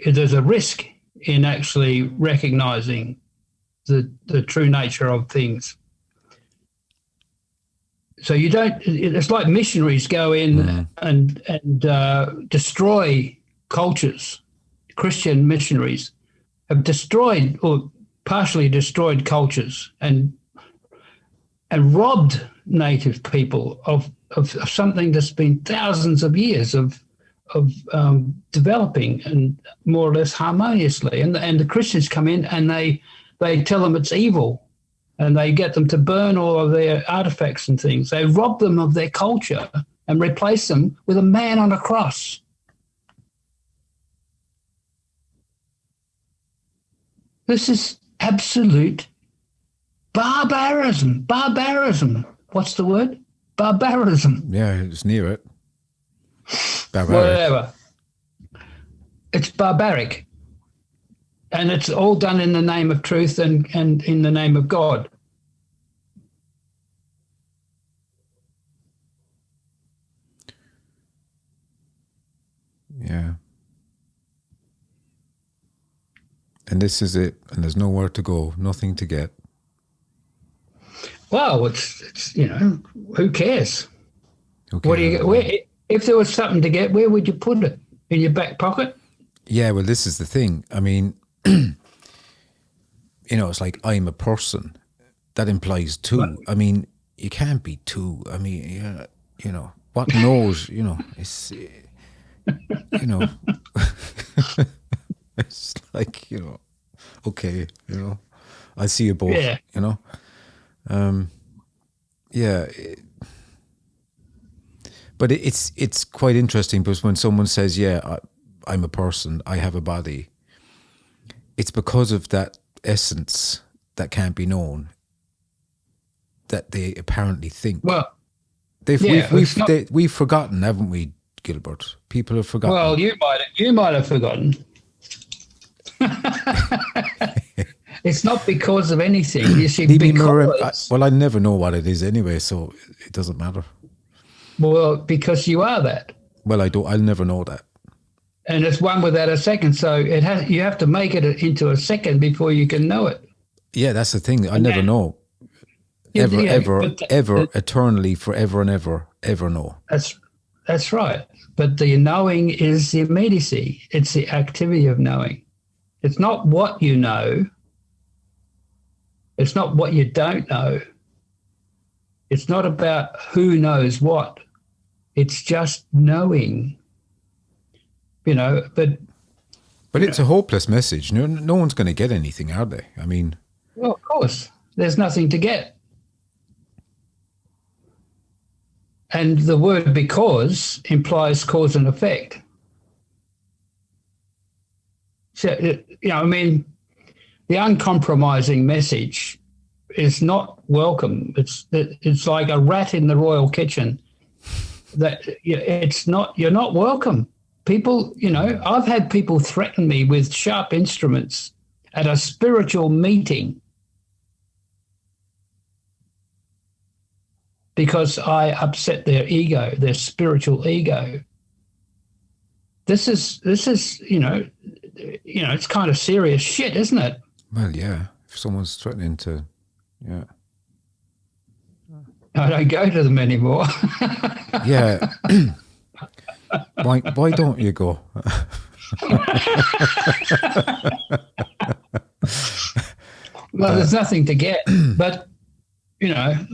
There's a risk in actually recognizing the true nature of things. So you don't. It's like missionaries go in and destroy cultures. Christian missionaries have destroyed or partially destroyed cultures and robbed native people of something that's been thousands of years of developing and more or less harmoniously. And the Christians come in and they tell them it's evil, and they get them to burn all of their artifacts and things. They rob them of their culture and replace them with a man on a cross. This is absolute barbarism. What's the word? Barbarism. Yeah, it's near it. Barbaric. Whatever. It's barbaric. And it's all done in the name of truth and in the name of God. Yeah. And this is it. And there's nowhere to go, nothing to get. Well, it's who cares? Okay. What do you? If there was something to get, where would you put it? In your back pocket? Yeah, well, this is the thing. I mean, it's like I'm a person. That implies two. Right. I mean, you can't be two. I mean, what knows, it's, it's like, okay, I see you both, Yeah. Yeah. But it's quite interesting because when someone says, yeah, I'm a person, I have a body, it's because of that essence that can't be known that they apparently think. Well, we've forgotten, haven't we, Gilbert? People have forgotten. Well, you might have forgotten. It's not because of anything. You see, well, I never know what it is anyway, so it doesn't matter. Well, because you are that. Well, I'll never know that. And it's one without a second, so you have to make it into a second before you can know it. Yeah, that's the thing. I never know. Ever, eternally, forever and ever know. That's right. But the knowing is the immediacy. It's the activity of knowing. It's not what you know. It's not what you don't know. It's not about who knows what. It's just knowing. But it's a hopeless message. No one's going to get anything, are they? I mean, well, of course, there's nothing to get. And the word because implies cause and effect. So, the uncompromising message is not welcome. It's like a rat in the royal kitchen. That it's not. You're not welcome. People, I've had people threaten me with sharp instruments at a spiritual meeting because I upset their ego, their spiritual ego. This is it's kind of serious shit, isn't it? Well, yeah. If someone's threatening to, yeah. I don't go to them anymore. Yeah. Why don't you go? Well, there's nothing to get, but in a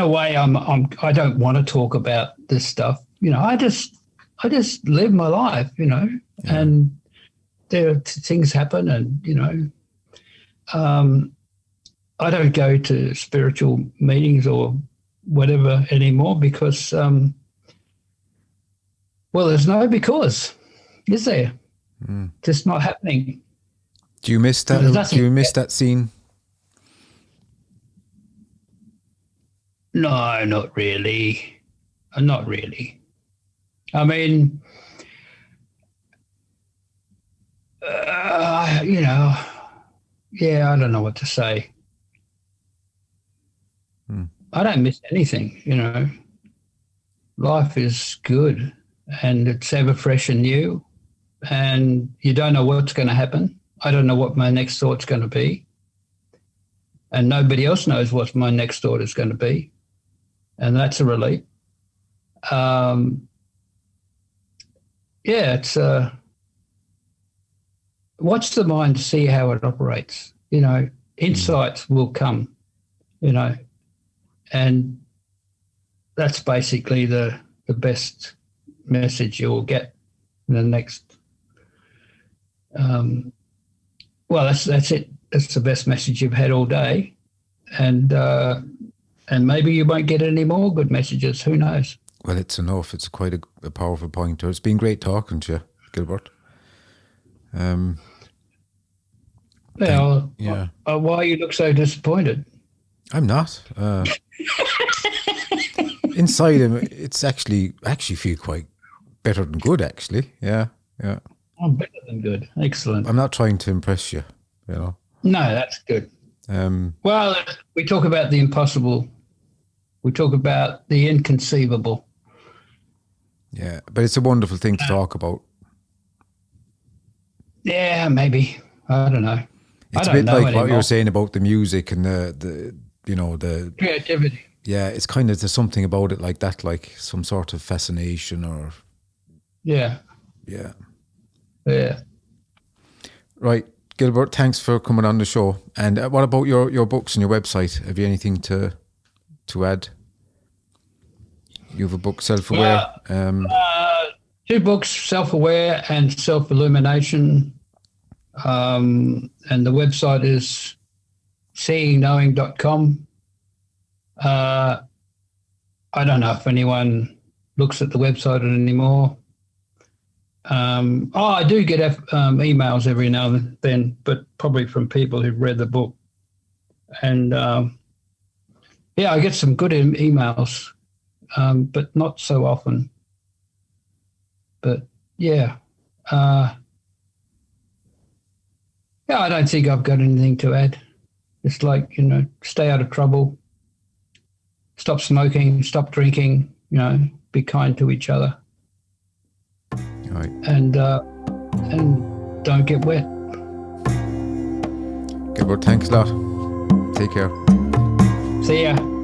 way, I don't want to talk about this stuff. I just live my life, and there are things happen, and I don't go to spiritual meetings or whatever anymore because, there's no because, is there? Just not happening. Do you miss that? Do you miss that scene? No, not really. Not really. I mean, I don't know what to say. I don't miss anything, Life is good and it's ever fresh and new, and you don't know what's going to happen. I don't know what my next thought's going to be, and nobody else knows what my next thought is going to be, and that's a relief. It's watch the mind, see how it operates. Insights will come, and that's basically the best message you will get in the next. That's it. That's the best message you've had all day, and maybe you won't get any more good messages. Who knows? Well, it's enough. It's quite a powerful pointer. It's been great talking to you, Gilbert. Why you look so disappointed? I'm not. Inside him, it's actually feel quite better than good. Actually, yeah. I'm better than good. Excellent. I'm not trying to impress you. No, that's good. We talk about the impossible. We talk about the inconceivable. Yeah, but it's a wonderful thing to talk about. Yeah, maybe. I don't know. It's a bit like what you were saying about the music and the creativity. Yeah, it's kind of, there's something about it like that, like some sort of fascination or. Yeah. Right, Gilbert, thanks for coming on the show. And what about your books and your website? Have you anything to add? You have a book, Self-Aware. 2 books, Self-Aware and Self-Illumination. And the website is seeingknowing.com. I don't know if anyone looks at the website anymore. I do get emails every now and then, but probably from people who've read the book. And I get some good emails, but not so often. But I don't think I've got anything to add. It's like, stay out of trouble, stop smoking, stop drinking, be kind to each other. Right. And don't get wet. Gilbert, thanks a lot. Take care. See ya.